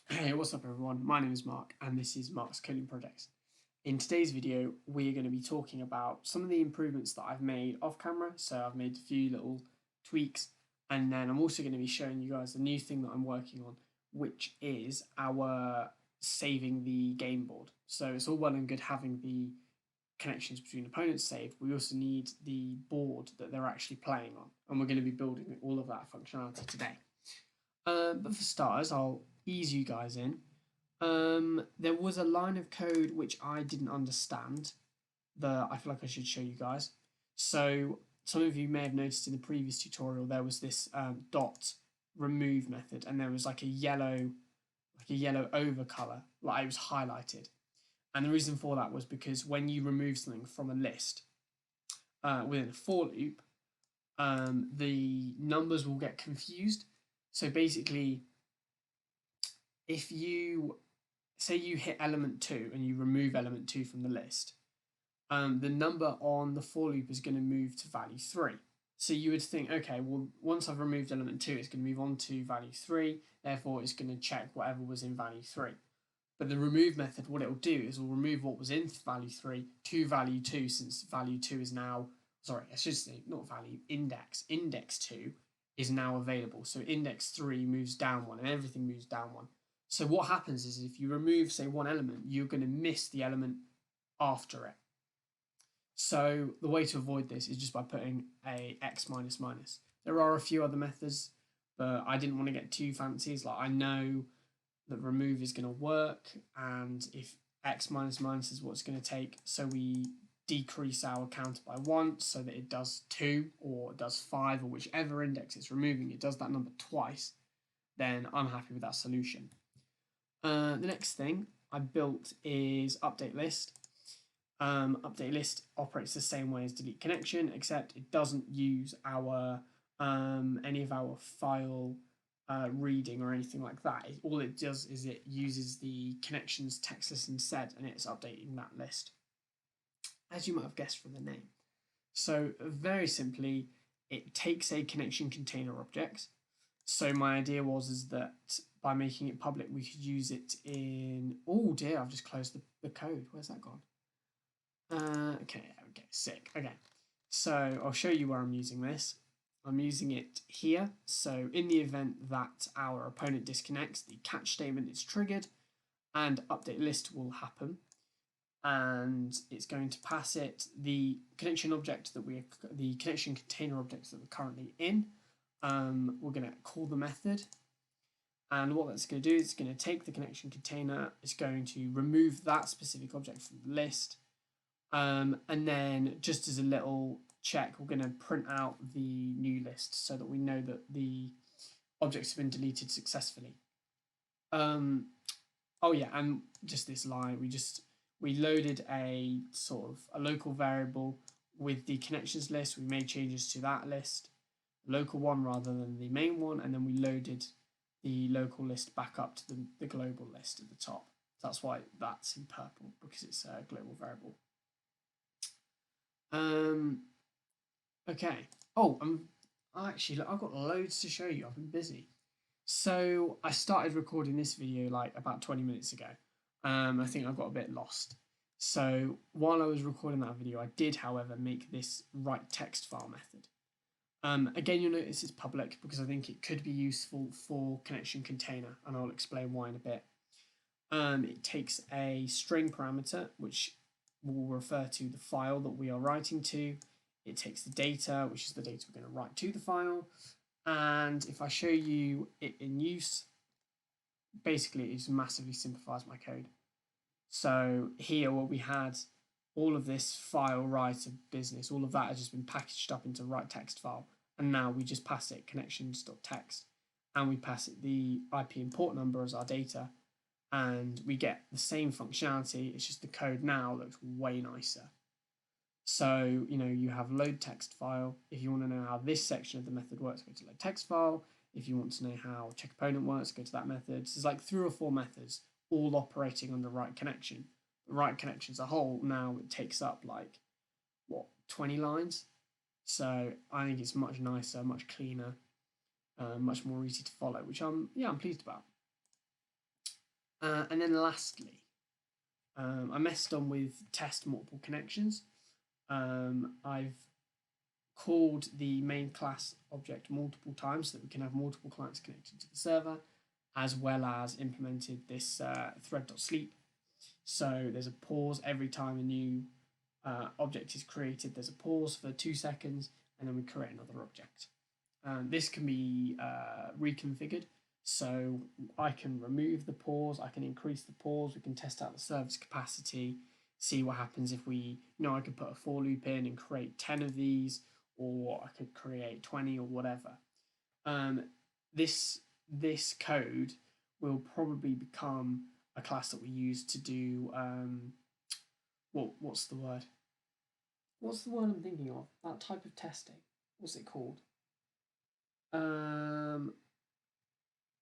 Hey, what's up everyone? My name is Mark and this is Mark's Coding Projects. In today's video, we're going to be talking about some of the improvements that I've made off camera. So I've made a few little tweaks, and then I'm also going to be showing you guys the new thing that I'm working on, which is our saving the game board. So it's all well and good having the connections between opponents saved. We also need the board that they're actually playing on, and we're going to be building all of that functionality today. But for starters, I'll ease you guys in. There was a line of code which I didn't understand that I feel like I should show you guys. So some of you may have noticed in the previous tutorial there was this dot remove method, and there was like a yellow over color, like it was highlighted. And the reason for that was because when you remove something from a list within a for loop, the numbers will get confused. So basically, if you say you hit element 2 and you remove element 2 from the list, the number on the for loop is going to move to value 3. So you would think, okay, well, once I've removed element 2, it's going to move on to value 3, therefore it's going to check whatever was in value 3. But the remove method, what it will do is it will remove what was in value 3 to value 2, since value 2 is now, sorry, I should say, not value, index 2 is now available. So index 3 moves down 1 and everything moves down 1. So what happens is if you remove, say, one element, you're going to miss the element after it. So the way to avoid this is just by putting a x minus minus. There are a few other methods, but I didn't want to get too fancy. It's like I know that remove is going to work, and if x minus minus is what it's going to take, so we decrease our counter by 1 so that it does 2 or it does 5 or whichever index it's removing, it does that number twice, then I'm happy with that solution. The next thing I built is update list. Update list operates the same way as delete connection, except it doesn't use our any of our file reading or anything like that. All it does is it uses the connections text list instead, and it's updating that list, as you might have guessed from the name. So very simply, it takes a connection container object. So my idea was that by making it public, we could use it in, oh dear, I've just closed the code. Where's that gone? Okay, sick. Okay, so I'll show you where I'm using this. I'm using it here. So in the event that our opponent disconnects, the catch statement is triggered and update list will happen. And it's going to pass it the connection object that the connection container objects that we're currently in. We're going to call the method. And what that's going to do is it's going to take the connection container, it's going to remove that specific object from the list. And then just as a little check, we're going to print out the new list so that we know that the objects have been deleted successfully. Oh yeah, and just this line, we loaded a sort of a local variable with the connections list. We made changes to that list, local one rather than the main one, and then we loaded the local list back up to the global list at the top. That's why that's in purple, because it's a global variable. Okay. Oh, actually, I've got loads to show you. I've been busy. So I started recording this video like about 20 minutes ago. I think I got a bit lost. So while I was recording that video, I did, however, make this write text file method. Again, you'll notice it's public because I think it could be useful for connection container, and I'll explain why in a bit. It takes a string parameter, which will refer to the file that we are writing to. It takes the data, which is the data we're going to write to the file. And if I show you it in use, basically it just massively simplifies my code. So here, what we had, all of this file writer business, all of that has just been packaged up into write text file. And now we just pass it connections.text, and we pass it the IP and port number as our data, and we get the same functionality. It's just the code now looks way nicer. So, you have load text file. If you want to know how this section of the method works, go to load text file. If you want to know how check opponent works, go to that method. So there's like 3 or 4 methods all operating under write connection. The write connection as a whole, now it takes up like, 20 lines? So I think it's much nicer, much cleaner, much more easy to follow, which I'm pleased about. And then lastly, I messed on with test multiple connections. I've called the main class object multiple times so that we can have multiple clients connected to the server, as well as implemented this thread.sleep. So there's a pause every time a new object is created. There's a pause for 2 seconds, and then we create another object. This can be reconfigured, so I can remove the pause, I can increase the pause, we can test out the server's capacity, see what happens if we, I could put a for loop in and create 10 of these, or I could create 20 or whatever. This code will probably become a class that we use to do what's the word? What's the word I'm thinking of? That type of testing. What's it called?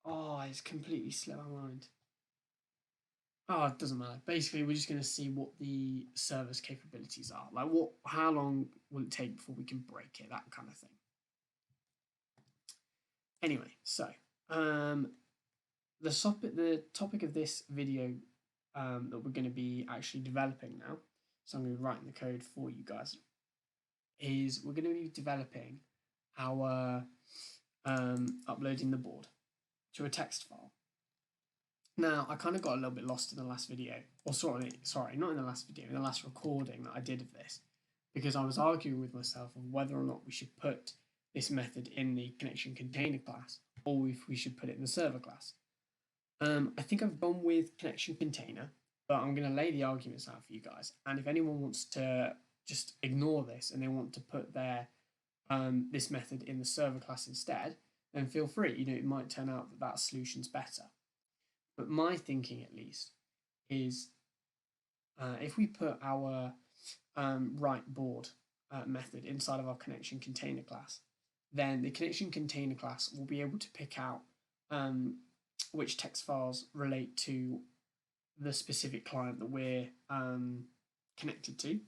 Oh, it's completely slipped my mind. Oh, it doesn't matter. Basically, we're just going to see what the server's capabilities are. Like, how long will it take before we can break it? That kind of thing. Anyway, so the topic of this video that we're going to be actually developing now, so I'm going to be writing the code for you guys, is we're going to be developing our uploading the board to a text file. Now, I kind of got a little bit lost in the last video, or sorry, not in the last video, in the last recording that I did of this, because I was arguing with myself on whether or not we should put this method in the connection container class, or if we should put it in the server class. I think I've gone with connection container, but I'm going to lay the arguments out for you guys. And if anyone wants to just ignore this and they want to put their this method in the server class instead, then feel free. It might turn out that that solution's better. But my thinking, at least, is if we put our write board method inside of our connection container class, then the connection container class will be able to pick out which text files relate to the specific client that we're connected to.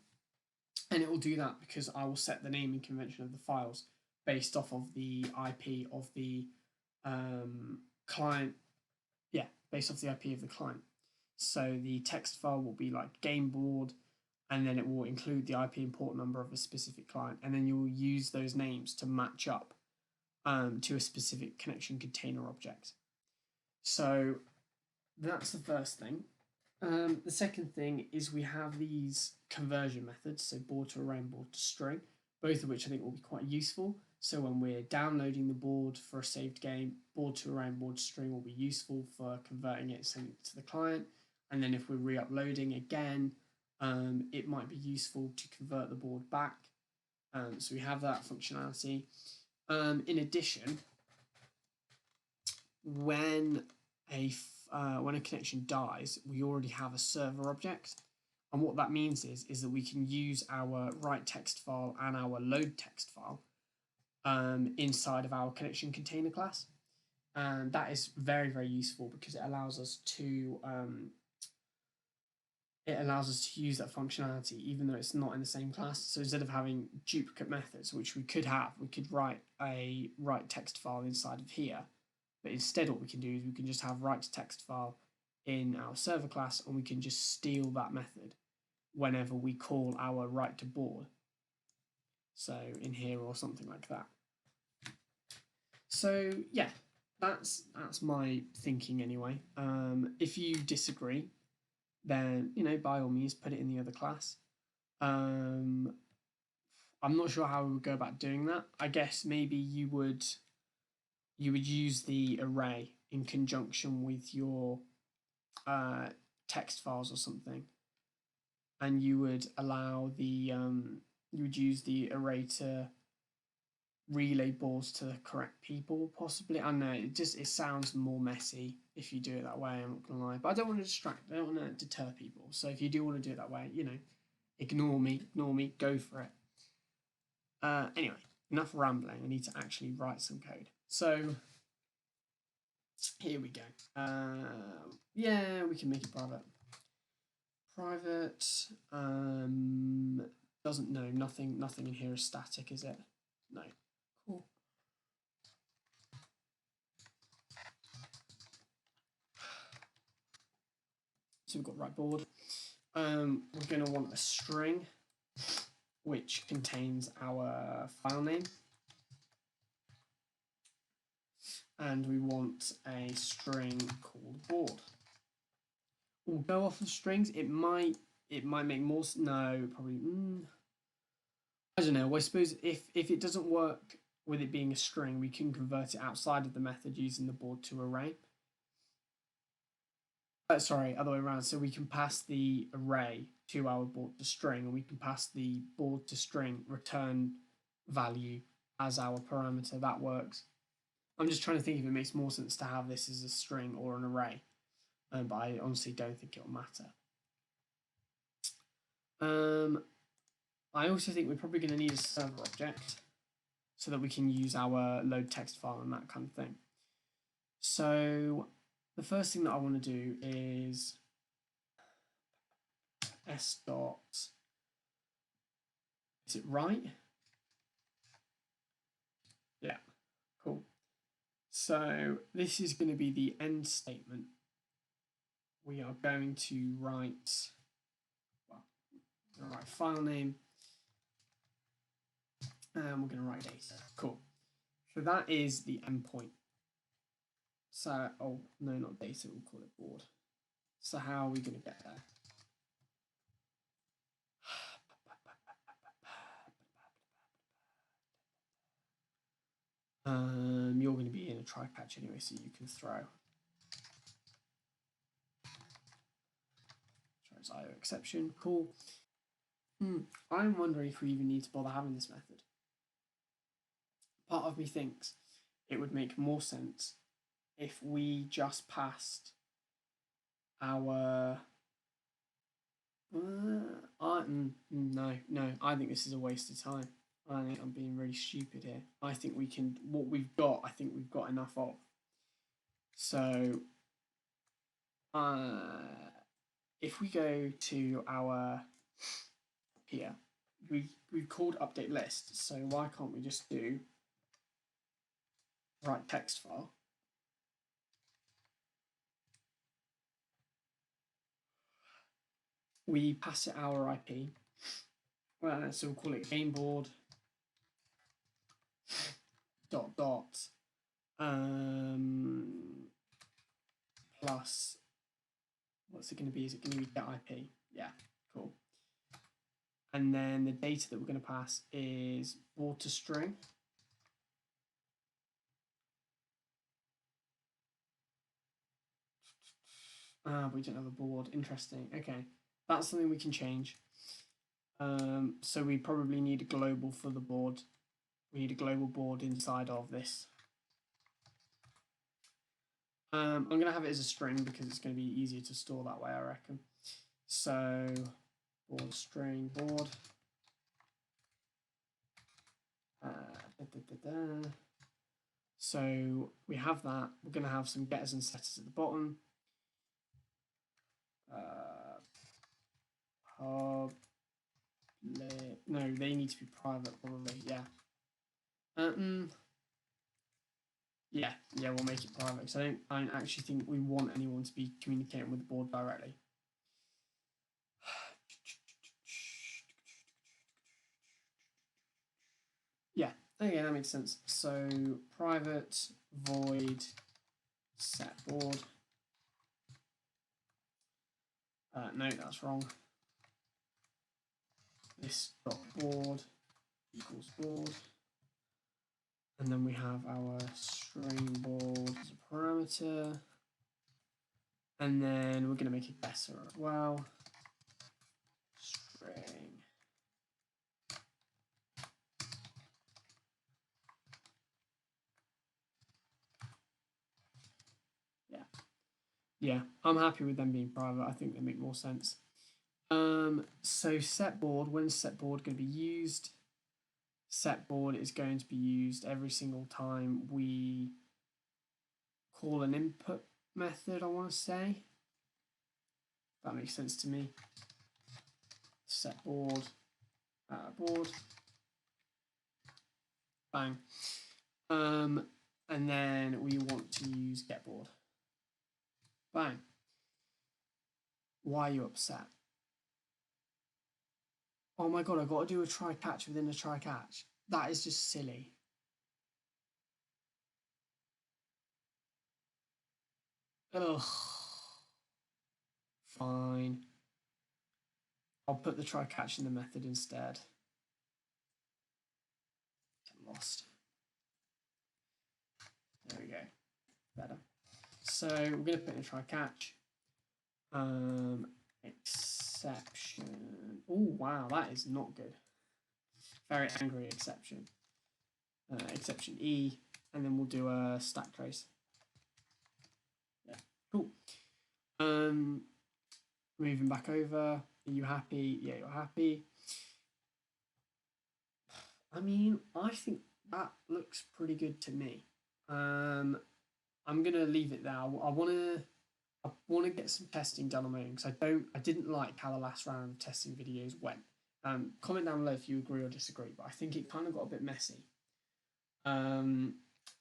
And it will do that because I will set the naming convention of the files based off of the IP of the client. Yeah, based off the IP of the client. So the text file will be like game board, and then it will include the IP and port number of a specific client, and then you'll use those names to match up to a specific connection container object. So that's the first thing. The second thing is we have these conversion methods, so board to array and board to string, both of which I think will be quite useful. So when we're downloading the board for a saved game, board to array and board to string will be useful for converting it and sending it to the client. And then if we're re-uploading again, it might be useful to convert the board back. So we have that functionality. In addition, when a connection dies, we already have a server object. And what that means is that we can use our write text file and our load text file inside of our connection container class. And that is very, very useful because it allows us to use that functionality even though it's not in the same class. So instead of having duplicate methods, which we could have, we could write a write text file inside of here. But instead what we can do is we can just have write text file in our server class, and we can just steal that method whenever we call our write to board. So in here or something like that. So yeah, that's my thinking anyway. If you disagree, then by all means put it in the other class. I'm not sure how we would go about doing that. I guess maybe you would use the array in conjunction with your text files or something, and you would allow the you would use the array to relay balls to the correct people, possibly. I don't know, it sounds more messy if you do it that way, I'm not gonna lie, but I don't want to distract, I don't want to deter people. So if you do want to do it that way, ignore me, go for it. Anyway, enough rambling. I need to actually write some code. So here we go. Yeah, we can make it private. Doesn't know, nothing in here is static, is it? No. Cool. So we've got right board. We're going to want a string which contains our file name. And we want a string called board. We'll go off of strings. It might make more. No, probably. I don't know. I suppose if it doesn't work with it being a string, we can convert it outside of the method using the board to array. Sorry, other way around. So we can pass the array to our board to string, and we can pass the board to string return value as our parameter. That works. I'm just trying to think if it makes more sense to have this as a string or an array, but I honestly don't think it'll matter. I also think we're probably going to need a server object so that we can use our load text file and that kind of thing. So the first thing that I want to do is s dot, is it right? Yeah, cool. So this is going to be the end statement. We are going to write, well, we're going to write file name, and we're going to write data. Cool. So that is the endpoint. So, oh no, not data, we'll call it board. So how are we going to get there? You're going to be in a try catch anyway, so you can throw. Throws IO exception. Cool. I'm wondering if we even need to bother having this method. Part of me thinks it would make more sense if we just passed our. No, I think this is a waste of time. I think I'm being really stupid here. I think we can, what we've got, I think we've got enough of. So, if we go to our, here, we've called update list. So why can't we just do write text file? We pass it our IP. So we'll call it gameboard dot plus, what's it going to be? Is it going to be get IP? Yeah, cool. And then the data that we're going to pass is board to string. We don't have a board. Interesting. Okay, that's something we can change. So we probably need a global for the board. We need a global board inside of this. I'm going to have it as a string because it's going to be easier to store that way, I reckon. So board string board. So we have that. We're going to have some getters and setters at the bottom. No, they need to be private probably. Yeah. Yeah, we'll make it private. So I don't actually think we want anyone to be communicating with the board directly. Yeah, okay, that makes sense. So private void set board. No, that's wrong. This dot board equals board. And then we have our string board as a parameter. And then we're going to make a guesser as well. String. Yeah, I'm happy with them being private. I think they make more sense. So set board, when's set board going to be used? Set board is going to be used every single time we call an input method, I want to say. That makes sense to me. Set board, board, bang. And then we want to use get board. Bang. Why are you upset? Oh my god, I got to do a try catch within a try catch. That is just silly. Ugh. Fine. I'll put the try catch in the method instead. Get lost. There we go. Better. So we're going to put in a try catch. Exception. Oh wow, that is not good. Very angry exception. Exception E, and then we'll do a stack trace. Yeah, cool. Moving back over. Are you happy? Yeah, you're happy. I mean, I think that looks pretty good to me. I'm gonna leave it there. I want to get some testing done on my own because I didn't like how the last round of testing videos went. Comment down below if you agree or disagree, but I think it kind of got a bit messy.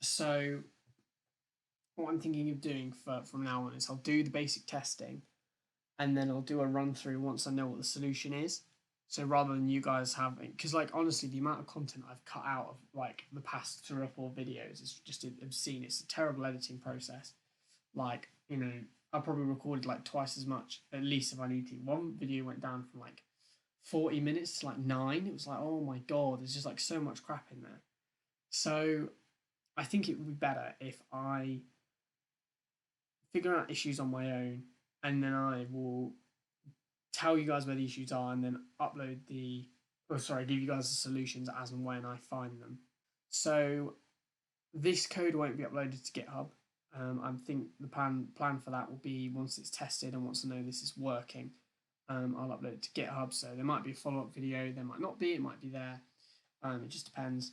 So what I'm thinking of doing from now on is I'll do the basic testing, and then I'll do a run through once I know what the solution is. So rather than you guys having, because like honestly, the amount of content I've cut out of like the past 3 or 4 videos is just obscene. It's a terrible editing process. Like, you know, I probably recorded like twice as much, at least if I need to. One video went down from like 40 minutes to like 9. It was like, oh my god, there's just like so much crap in there. So I think it would be better if I figure out issues on my own, and then I will tell you guys where the issues are, and then give you guys the solutions as and when I find them. So this code won't be uploaded to GitHub. I think the plan for that will be once it's tested and once I know this is working, I'll upload it to GitHub. So there might be a follow-up video, there might not be, it might be there. It just depends.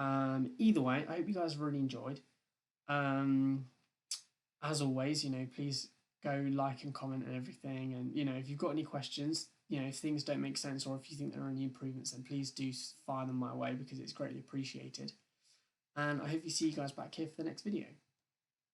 Either way, I hope you guys really enjoyed. As always, you know, please go like and comment and everything. And, you know, if you've got any questions, you know, if things don't make sense or if you think there are any improvements, then please do fire them my way because it's greatly appreciated. And I hope you see you guys back here for the next video.